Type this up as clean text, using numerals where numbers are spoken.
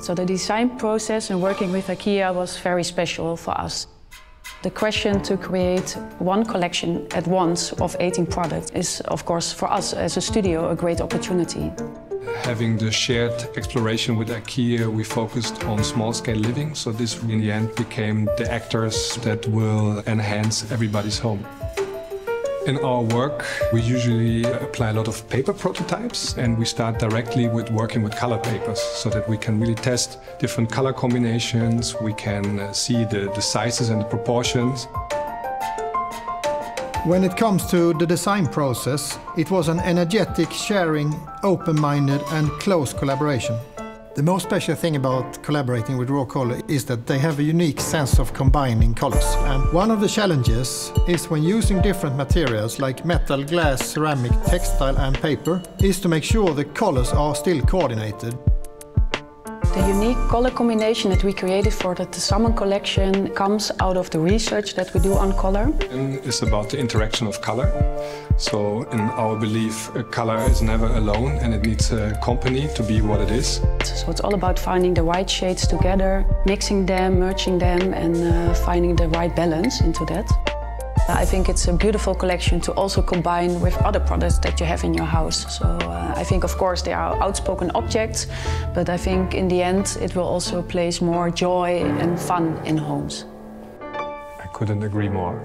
So the design process and working with IKEA was very special for us. The question to create one collection at once of 18 products is, of course, for us as a studio, a great opportunity. Having the shared exploration with IKEA, we focused on small-scale living, so this in the end became the actors that will enhance everybody's home. In our work, we usually apply a lot of paper prototypes, and we start directly with working with color papers so that we can really test different color combinations, we can see the sizes and the proportions. When it comes to the design process, it was an energetic, sharing, open-minded and close collaboration. The most special thing about collaborating with raw color is that they have a unique sense of combining colors. And one of the challenges is when using different materials like metal, glass, ceramic, textile and paper, is to make sure the colors are still coordinated. The unique color combination that we created for the TESAMMANS collection comes out of the research that we do on color. It's about the interaction of color. So in our belief, a color is never alone and it needs a company to be what it is. So it's all about finding the right shades together, mixing them, merging them and finding the right balance into that. I think it's a beautiful collection to also combine with other products that you have in your house. So I think, of course, they are outspoken objects, but I think in the end it will also place more joy and fun in homes. I couldn't agree more.